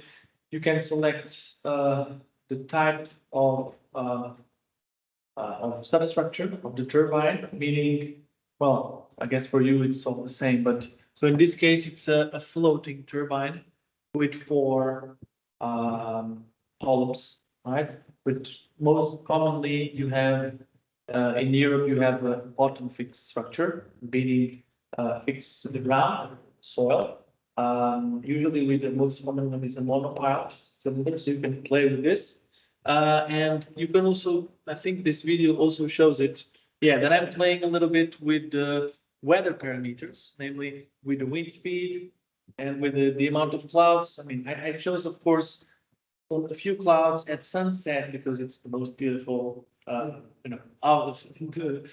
you can select the type of substructure of the turbine, meaning, well, I guess for you it's all the same, but so in this case, it's a floating turbine with 4 columns, right? Which most commonly you have in Europe, you have a bottom fixed structure, meaning fixed to the ground, soil. Usually with the most common one is a monopile cylinder, so you can play with this. And you can also, I think this video also shows it. Yeah, that I'm playing a little bit with the weather parameters, namely with the wind speed and with the amount of clouds. I mean, I chose, of course, a few clouds at sunset because it's the most beautiful, out of the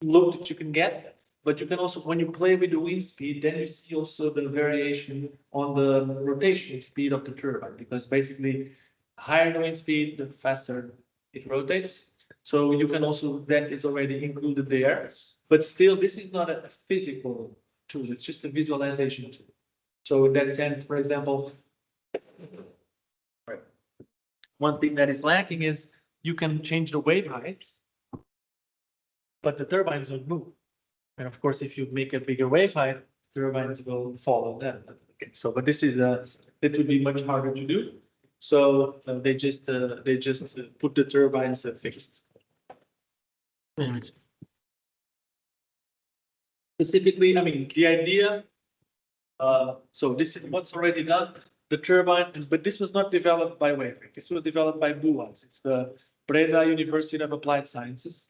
look that you can get. But you can also, when you play with the wind speed, then you see also the variation on the rotation speed of the turbine, because basically higher the wind speed, the faster it rotates. So you can also, that is already included there, but still this is not a physical tool, it's just a visualization tool. So in that sense, for example, one thing that is lacking is you can change the wave heights, but the turbines don't move. And of course, if you make a bigger wave height, turbines will follow that. Okay, so, but this is it would be much harder to do. So they just put the turbines fixed. Specifically, I mean, the idea. So this is what's already done. The turbine, but this was not developed by Wavec. This was developed by BUAS. It's the Breda University of Applied Sciences.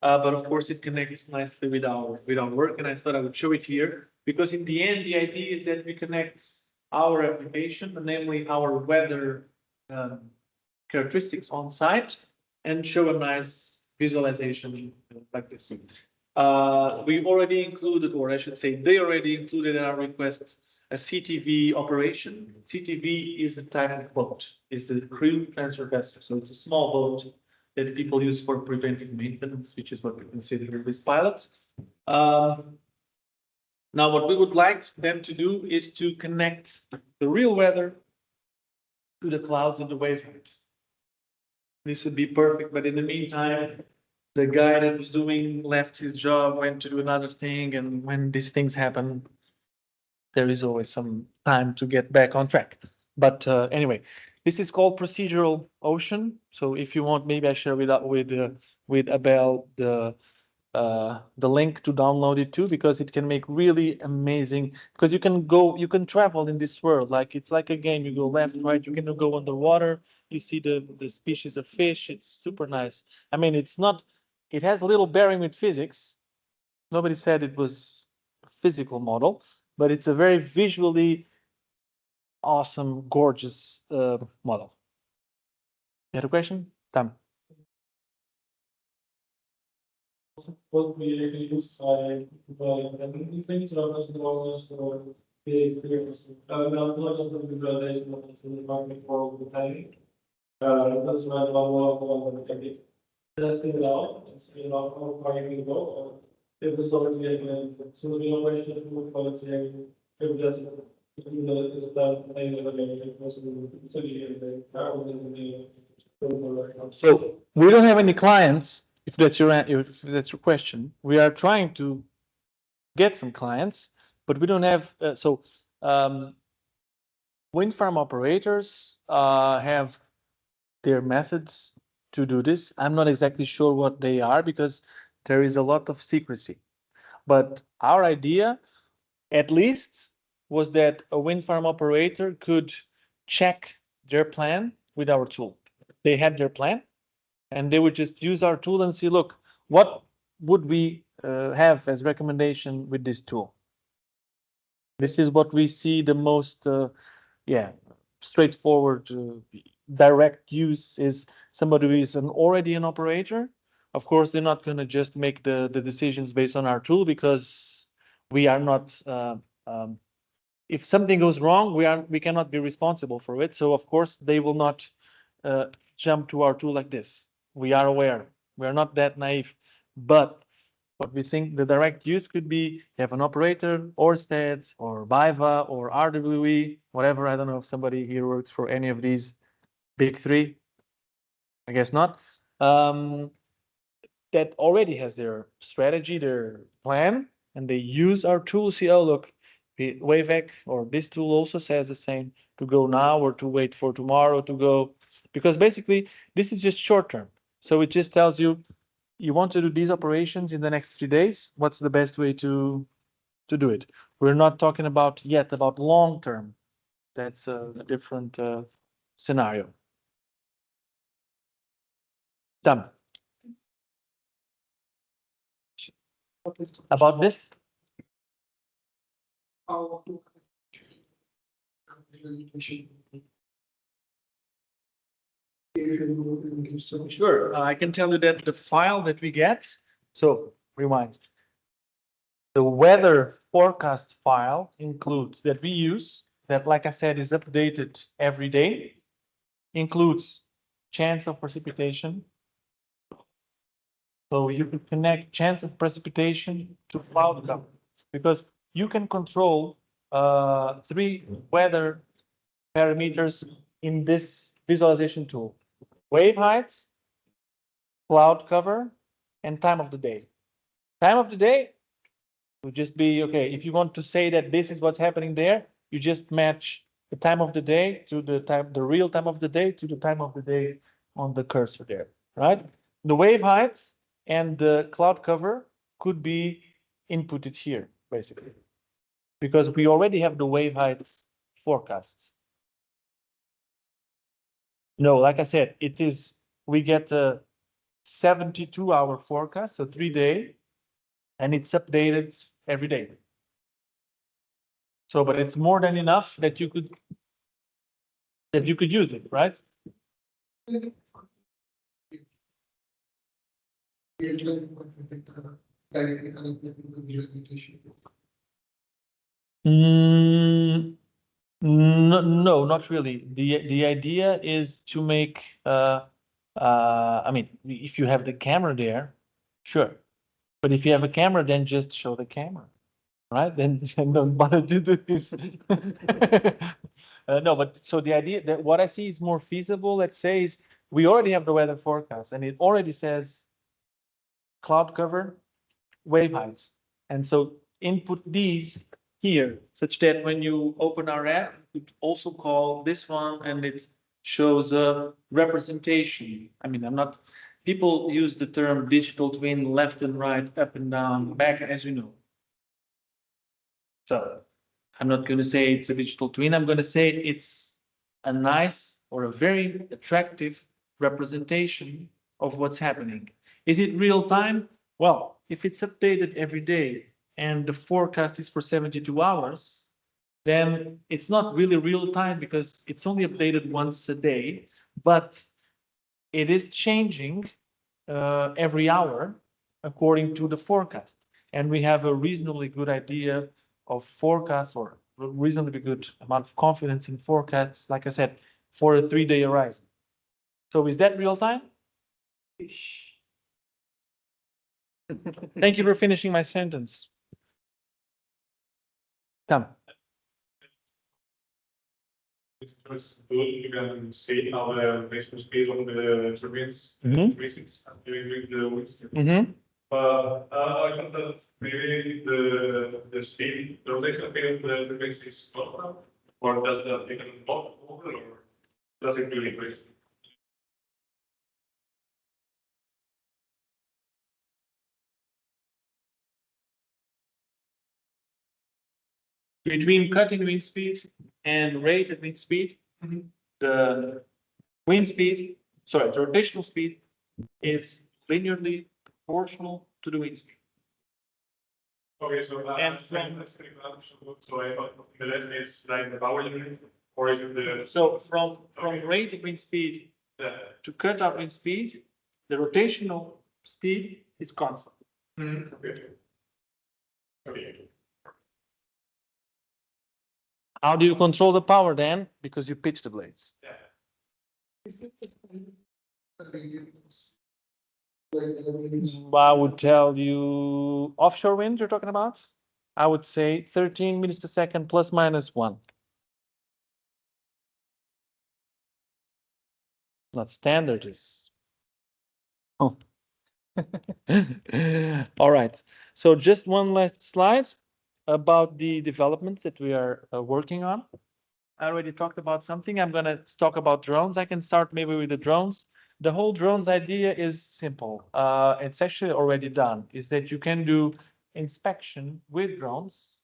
But of course, it connects nicely with our work, and I thought I would show it here because in the end, the idea is that we connect our application, namely our weather characteristics on site, and show a nice visualization like this. We already included, or I should say, they already included in our request a CTV operation. CTV is a type of boat, is the crew transfer vessel. So it's a small boat that people use for preventive maintenance, which is what we consider with pilots. Now, what we would like them to do is to connect the real weather to the clouds and the wave heights. This would be perfect, but in the meantime, the guy that was doing left his job, went to do another thing, and when these things happen, there is always some time to get back on track. But anyway, this is called procedural ocean. So if you want, maybe I share with Abel the link to download it too, because it can make really amazing. Because you can travel in this world, like it's like a game. You go left, right. You can go underwater. You see the species of fish. It's super nice. I mean, it's not. It has a little bearing with physics. Nobody said it was a physical model, but it's a very visually awesome, gorgeous model. You had a question, Tam? Supposed to be used by these things or as long as the experience. Not just the visualization, but it's in the market for the timing. That's why I love testing it out and seeing how far you can go. Or if it's already so we know where to move, but it's if that's it's about the possible city and the travel doesn't So we don't have any clients, if that's your question. We are trying to get some clients, but we don't have, wind farm operators have their methods to do this. I'm not exactly sure what they are because there is a lot of secrecy. But our idea, at least, was that a wind farm operator could check their plan with our tool. They had their plan, and they would just use our tool and see, look, what would we have as recommendation with this tool? This is what we see the most, straightforward, direct use is somebody who is already an operator. Of course, they're not going to just make the decisions based on our tool because we are not. If something goes wrong, we cannot be responsible for it. So of course, they will not jump to our tool like this. We are aware. We are not that naive, but what we think the direct use could be, you have an operator, Ørsted, or BayWa, or RWE, whatever. I don't know if somebody here works for any of these big three. I guess not. That already has their strategy, their plan, and they use our tool. See, oh, look, Wavec or this tool also says the same, to go now or to wait for tomorrow to go. Because basically, this is just short term. So it just tells you, you want to do these operations in the next 3 days. What's the best way to do it? We're not talking about yet about long term. That's a different scenario. Done. About this? How to Sure. I can tell you that the file that we get, so rewind. The weather forecast file includes that we use, that like I said is updated every day, includes chance of precipitation. So you can connect chance of precipitation to cloud cover because you can control 3 weather parameters in this visualization tool: wave heights, cloud cover, and time of the day. Time of the day would just be, okay, if you want to say that this is what's happening there, you just match the time of the day to the real time of the day to the time of the day on the cursor there, right? The wave heights and the cloud cover could be inputted here, basically, because we already have the wave heights forecasts. No, like I said, we get a 72-hour forecast, so 3-day, and it's updated every day. So, but it's more than enough that you could use it, right? No, not really. The idea is to make, I mean, if you have the camera there, sure. But if you have a camera, then just show the camera, right? Then don't bother to do this. No, but so the idea that what I see is more feasible, let's say, is we already have the weather forecast and it already says cloud cover, wave heights. And so input these here, such that when you open our app, you could also call this one and it shows a representation. I mean, people use the term digital twin, left and right, up and down, back, as you know. So I'm not going to say it's a digital twin. I'm going to say it's a nice or a very attractive representation of what's happening. Is it real time? Well, if it's updated every day and the forecast is for 72 hours, then it's not really real time because it's only updated once a day, but it is changing every hour according to the forecast. And we have a reasonably good idea of forecasts or reasonably good amount of confidence in forecasts, like I said, for a 3-day horizon. So is that real time? Thank you for finishing my sentence. Tom. It's good, you can see how the maximum speed of the turbines increases as you the winds. But I think that maybe the speed, the rotational speed of the turbines is slow now, or does that become not over, or does it really increase? Between cutting wind speed and rated wind speed, the wind speed, sorry, the rotational speed is linearly proportional to the wind speed. Okay, so And from so I thought the left is like the power unit, or is it the So from rated wind speed to cut out wind speed, the rotational speed is constant. okay. Okay. How do you control the power then? Because you pitch the blades. I would tell you offshore wind you're talking about. I would say 13 meters per second plus minus 1. Not standard is. Oh. All right. So just one last slide about the developments that we are working on. I already talked about something. I'm going to talk about drones. I can start maybe with the drones. The whole drones idea is simple. It's actually already done, is that you can do inspection with drones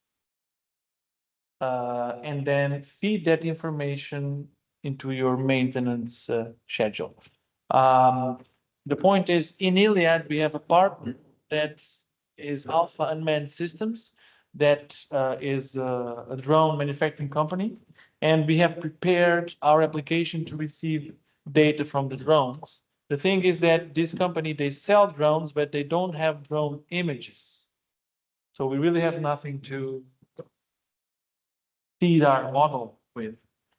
and then feed that information into your maintenance schedule. The point is, in Iliad, we have a partner that is Alpha Unmanned Systems, that is a drone manufacturing company. And we have prepared our application to receive data from the drones. The thing is that this company, they sell drones, but they don't have drone images. So we really have nothing to feed our model with.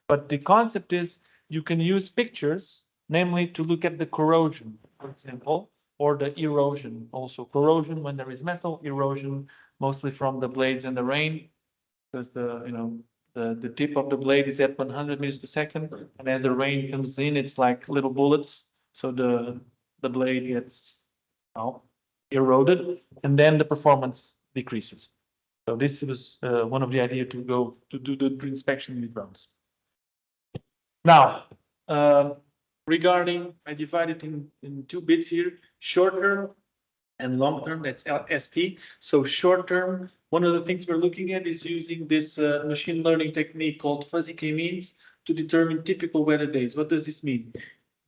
But the concept is you can use pictures, namely to look at the corrosion, for example, or the erosion. Also corrosion when there is metal, erosion mostly from the blades and the rain, because the tip of the blade is at 100 meters per second, and as the rain comes in, it's like little bullets. So the blade gets eroded, and then the performance decreases. So this was one of the idea to go to do the inspection with drones. Now, regarding, I divided in 2 bits here, short term and long term, that's ST. So short term, one of the things we're looking at is using this machine learning technique called fuzzy k-means to determine typical weather days. What does this mean?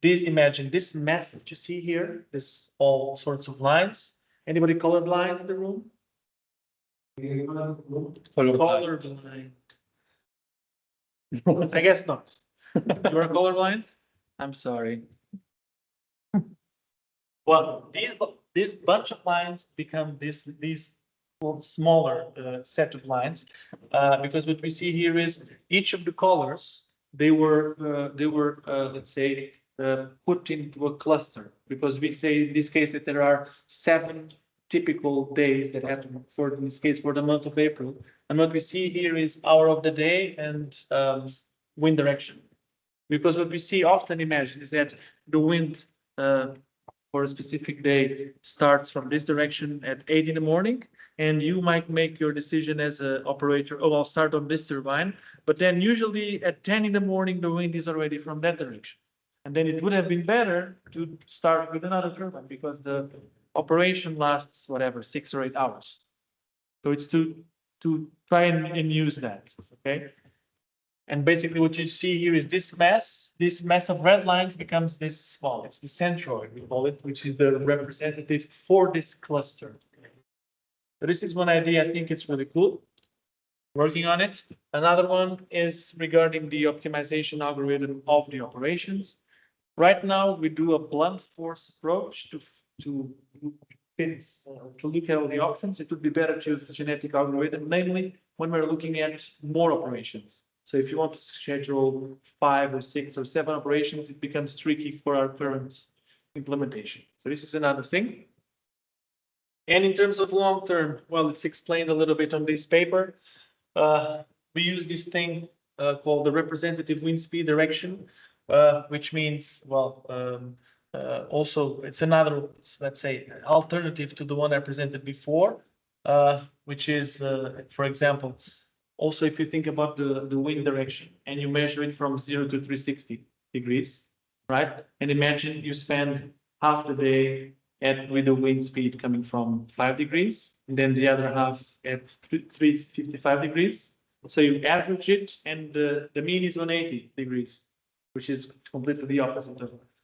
Imagine this mess that you see here, this all sorts of lines. Anybody colorblind in the room? Colorblind. I guess not. You are colorblind? I'm sorry. Well, this bunch of lines become this smaller set of lines, because what we see here is each of the colors, they were let's say put into a cluster, because we say in this case that there are 7 typical days that happen for, in this case, for the month of April. And what we see here is hour of the day and wind direction. Because what we see often, imagine, is that the wind for a specific day starts from this direction at 8 in the morning, and you might make your decision as an operator, oh, I'll start on this turbine, but then usually at 10 in the morning, the wind is already from that direction. And then it would have been better to start with another turbine, because the operation lasts, whatever, 6 or 8 hours. So it's to try and use that, okay? And basically what you see here is this mass of red lines becomes this, well, it's the centroid, we call it, which is the representative for this cluster. So this is one idea, I think it's really cool. Working on it. Another one is regarding the optimization algorithm of the operations. Right now, we do a blunt force approach to look at all the options. It would be better to use the genetic algorithm, namely when we're looking at more operations. So if you want to schedule 5 or 6 or 7 operations, it becomes tricky for our current implementation. So this is another thing. And in terms of long term, well, it's explained a little bit on this paper. We use this thing called the representative wind speed direction, which means, well, also it's another, let's say, alternative to the one I presented before, which is, for example, also if you think about the wind direction and you measure it from 0 to 360 degrees, right? And imagine you spend half the day with the wind speed coming from 5 degrees, and then the other half at 355 degrees. So you average it, and the mean is 180 degrees, which is completely the opposite.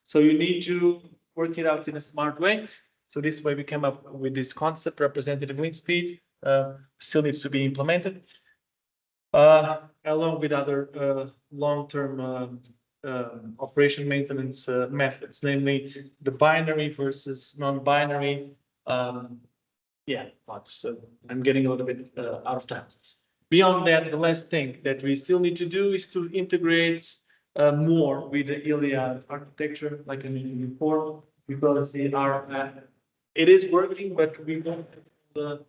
So you need to work it out in a smart way. So this way we came up with this concept, representative wind speed, still needs to be implemented, along with other long-term operation maintenance methods, namely the binary versus non-binary. Yeah, but I'm getting a little bit out of time. Beyond that, the last thing that we still need to do is to integrate more with the Iliad architecture, like I mentioned before, because it is working, but we don't have the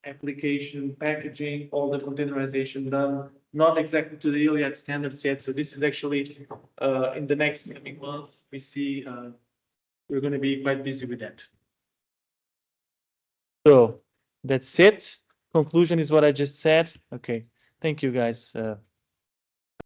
application packaging, all the containerization done, not exactly to the Iliad standards yet. So this is actually in the next coming month, we see we're going to be quite busy with that. So that's it. Conclusion is what I just said. Okay. Thank you, guys.